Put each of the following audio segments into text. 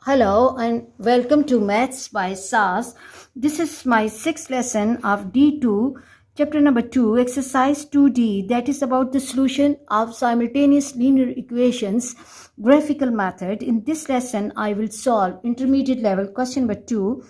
Hello and welcome to Maths by SAS. This is my sixth lesson of D2, chapter number 2, exercise 2D, that is about the solution of simultaneous linear equations, graphical method. In this lesson, I will solve intermediate level question number 2.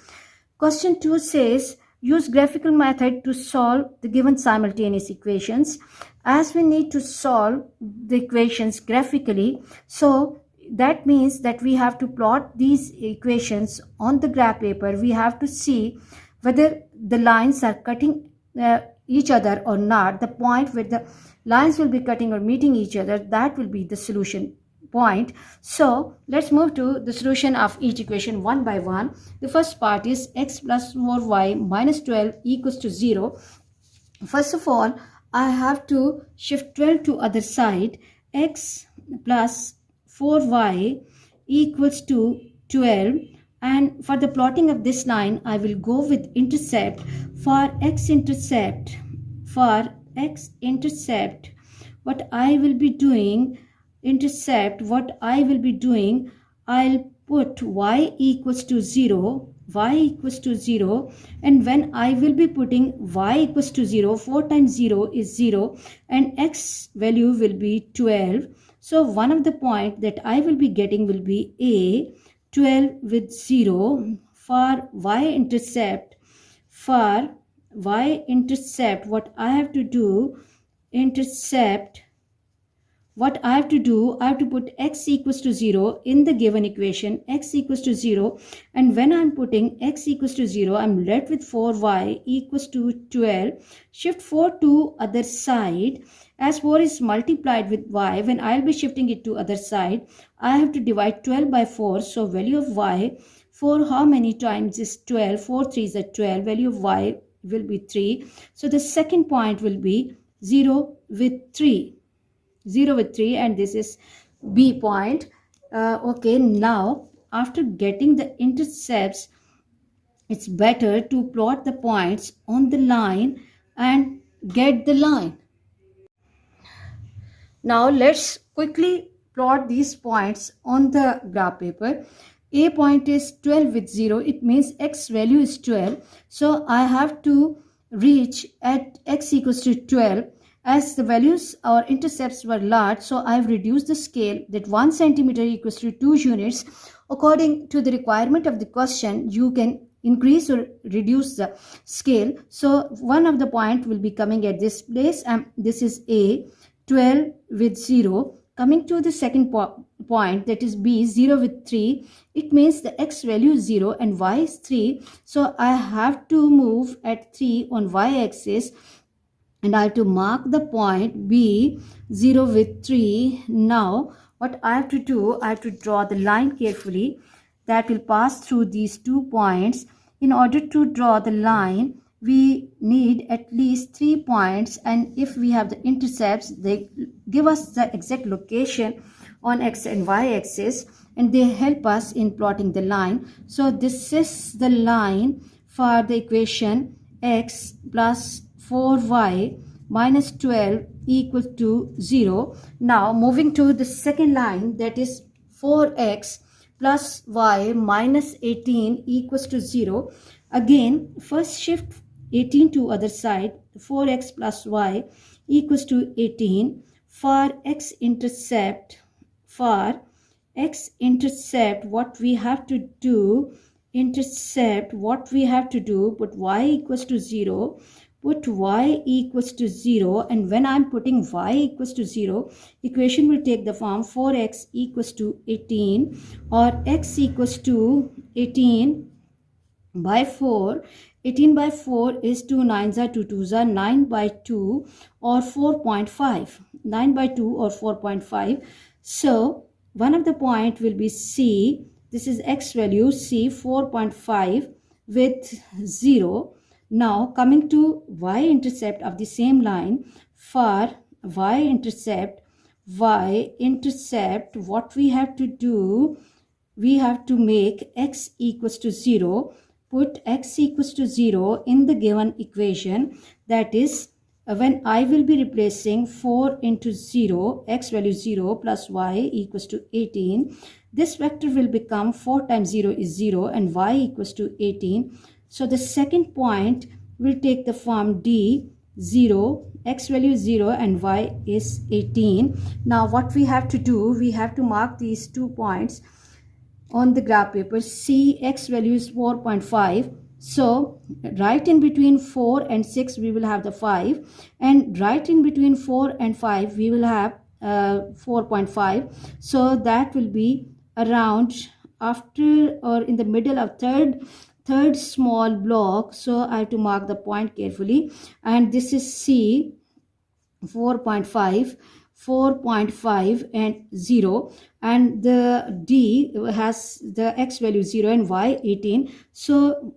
Question 2 says, use graphical method to solve the given simultaneous equations. As we need to solve the equations graphically, so that means that we have to plot these equations on the graph paper. We have to see whether the lines are cutting each other or not. The point where the lines will be cutting or meeting each other, that will be the solution point. So let's move to the solution of each equation one by one. The first part is x plus 4y minus 12 equals to 0. First of all, I have to shift 12 to other side. X plus 4y equals to 12, and for the plotting of this line I will go with intercept. For x intercept, what I will be doing, I'll put y equals to 0, and when I will be putting y equals to 0, 4 times 0 is 0 and x value will be 12. So one of the point that I will be getting will be A, 12 with 0. For y-intercept, what I have to do, I have to put x equals to 0 in the given equation, x equals to 0, and when I'm putting x equals to 0, I'm left with 4y equals to 12. Shift 4 to other side. As 4 is multiplied with y, when I'll be shifting it to other side, I have to divide 12 by 4. So value of y, 4 how many times is 12? 4 3s are 12. Value of y will be 3. So the second point will be 0 with 3. 0 with 3, and this is B point. Okay, now after getting the intercepts, it's better to plot the points on the line and get the line. Now let's quickly plot these points on the graph paper. A point is 12 with 0. It means x value is 12. So I have to reach at x equals to 12. As the values or intercepts were large, so I have reduced the scale that 1 centimeter equals to 2 units. According to the requirement of the question, you can increase or reduce the scale. So one of the point will be coming at this place, and this is A, 12 with 0. Coming to the second point, that is B, 0 with 3. It means the x value is 0 and y is 3. So I have to move at 3 on y-axis, and I have to mark the point B, 0 with 3. Now what I have to do, I have to draw the line carefully that will pass through these 2 points. In order to draw the line, we need at least 3 points, and if we have the intercepts, they give us the exact location on x and y axis, and they help us in plotting the line. So this is the line for the equation x plus 4y minus 12 equals to 0. Now moving to the second line, that is 4x plus y minus 18 equals to 0. Again, first shift 18 to other side. 4x plus y equals to 18. For x-intercept, what we have to do, put y equals to 0. And when I'm putting y equals to 0, equation will take the form 4x equals to 18, or x equals to 18 by 4. 18 by 4 is 2 9s are 2 2s are 9 by 2 or 4.5. 9 by 2 or 4.5. So one of the point will be C. This is x value, C, 4.5 with 0. Now coming to y-intercept of the same line. For y-intercept, what we have to do, we have to make x equals to 0. Put x equals to 0 in the given equation, that is when I will be replacing 4 into 0, x value 0 plus y equals to 18, this vector will become 4 times 0 is 0 and y equals to 18. So the second point will take the form d 0, x value is 0 and y is 18. Now what we have to do, we have to mark these 2 points on the graph paper. See, x value is 4.5. So right in between 4 and 6 we will have the 5, and right in between 4 and 5 we will have 4.5. So that will be around after or in the middle of third small block. So I have to mark the point carefully, and this is C 4.5, 4.5 and 0, and the D has the x value 0 and y 18. So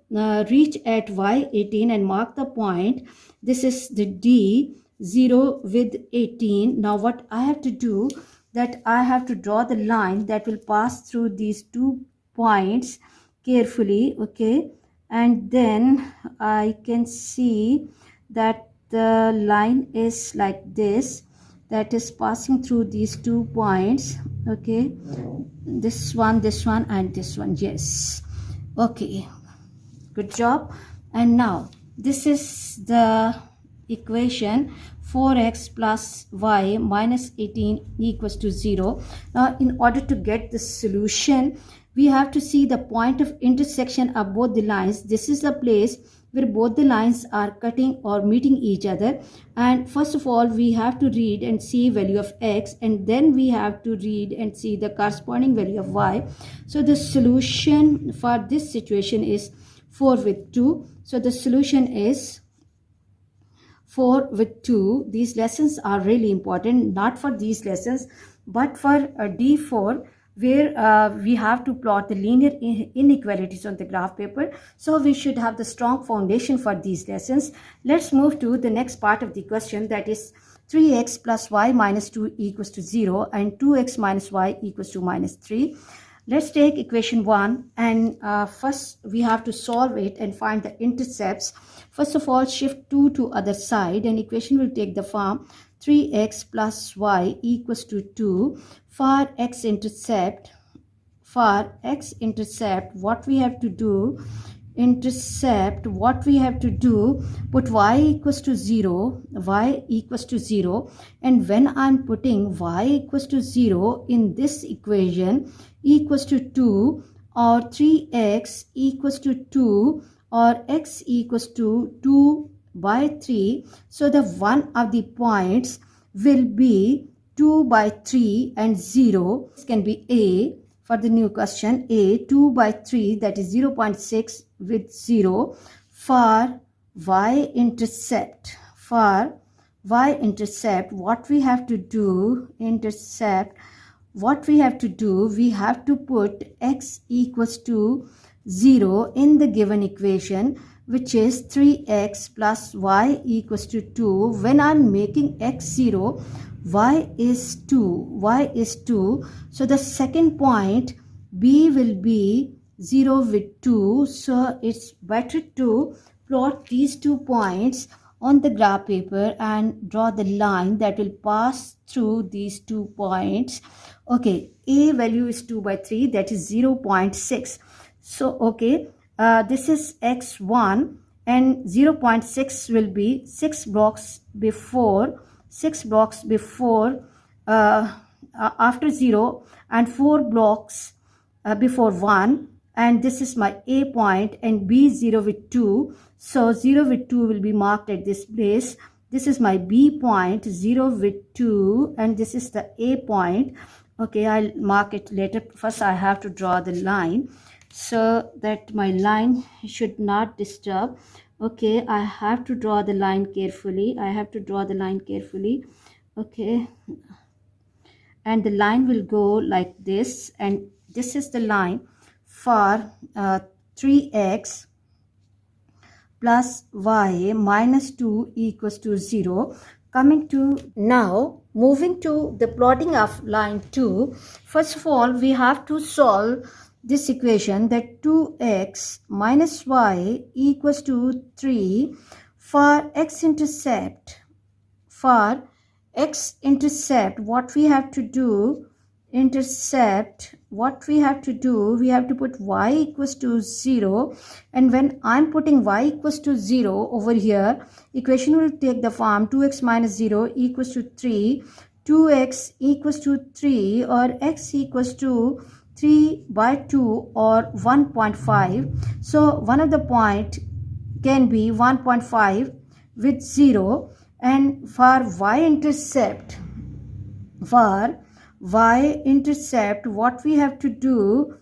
reach at y 18 and mark the point. This is the D 0 with 18. Now what I have to do, that I have to draw the line that will pass through these 2 points carefully, okay, and then I can see that the line is like this, that is passing through these 2 points, okay, this one and this one. Yes, okay, good job. And now this is the equation 4x plus y minus 18 equals to 0. Now in order to get the solution, we have to see the point of intersection of both the lines. This is the place where both the lines are cutting or meeting each other, and first of all we have to read and see value of x, and then we have to read and see the corresponding value of y. So the solution for this situation is 4 with 2. So the solution is 4 with 2. These lessons are really important, not for these lessons but for D4, where we have to plot the linear inequalities on the graph paper. So we should have the strong foundation for these lessons. Let's move to the next part of the question, that is 3x plus y minus 2 equals to 0 and 2x minus y equals to minus 3. Let's take equation 1 and first we have to solve it and find the intercepts. First of all, shift 2 to other side and equation will take the form 3x plus y equals to 2. For x-intercept, what we have to do, put y equals to 0, and when I'm putting y equals to 0 in this equation equals to 2, or 3x equals to 2, or x equals to 2 by 3, so the one of the points will be 2 by 3 and 0. This can be A for the new question. A 2 by 3, that is 0.6 with 0. For y-intercept, what we have to do, we have to put x equals to 0 in the given equation, which is 3x plus y equals to 2. When I'm making x 0, y is 2. So the second point B will be 0 with 2. So it's better to plot these 2 points on the graph paper and draw the line that will pass through these 2 points. Okay, A value is 2 by 3, that is 0.6. So okay, this is x1 and 0.6 will be 6 blocks before after 0 and 4 blocks before 1, and this is my A point, and B 0 with 2. So 0 with 2 will be marked at this place. This is my B point, 0 with 2, and this is the A point. Okay, I'll mark it later. First I have to draw the line so that my line should not disturb. Okay, I have to draw the line carefully. Okay, and the line will go like this, and this is the line for 3x plus y minus 2 equals to 0. Moving to the plotting of line 2, first of all we have to solve this equation, that 2x minus y equals to 3. For x-intercept, for x-intercept, what we have to do, we have to put y equals to 0, and when I'm putting y equals to 0 over here, equation will take the form 2x minus 0 equals to 3, 2x equals to 3, or x equals to 3 by 2 or 1.5. So one of the point can be 1.5 with 0, and for y-intercept, what we have to do,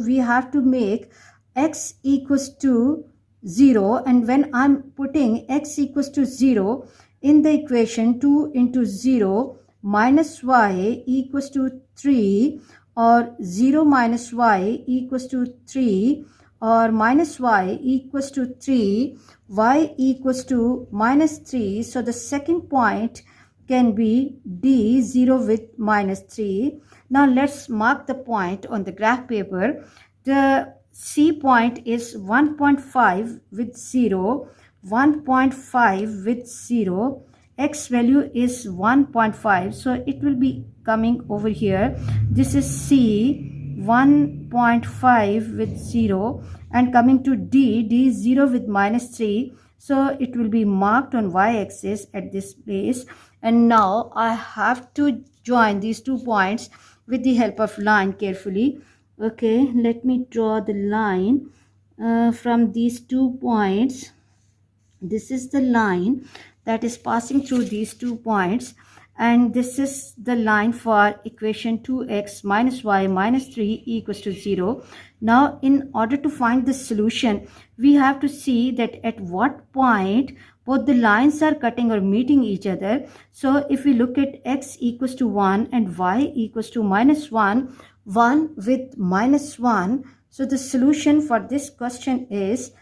we have to make x equals to 0, and when I'm putting x equals to 0 in the equation, 2 into 0 minus y equals to 3, or 0 minus y equals to 3, or minus y equals to 3, y equals to minus 3. So the second point can be D, 0 with minus 3. Now let's mark the point on the graph paper. The C point is 1.5 with 0, 1.5 with 0. X value is 1.5, so it will be coming over here. This is C, 1.5 with 0, and coming to D, 0 with minus 3. So it will be marked on y-axis at this place. And now I have to join these 2 points with the help of line carefully. Okay, let me draw the line from these 2 points. This is the line that is passing through these 2 points, and this is the line for equation 2x minus y minus 3 equals to 0. Now in order to find the solution, we have to see that at what point both the lines are cutting or meeting each other. So if we look at x equals to 1 and y equals to minus 1, 1 with minus 1, so the solution for this question is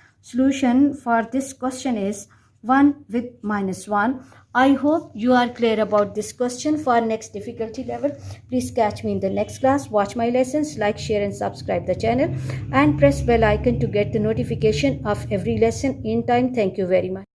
1 with minus 1. I hope you are clear about this question. For next difficulty level, please catch me in the next class. Watch my lessons, like, share and subscribe the channel, and press bell icon to get the notification of every lesson in time. Thank you very much.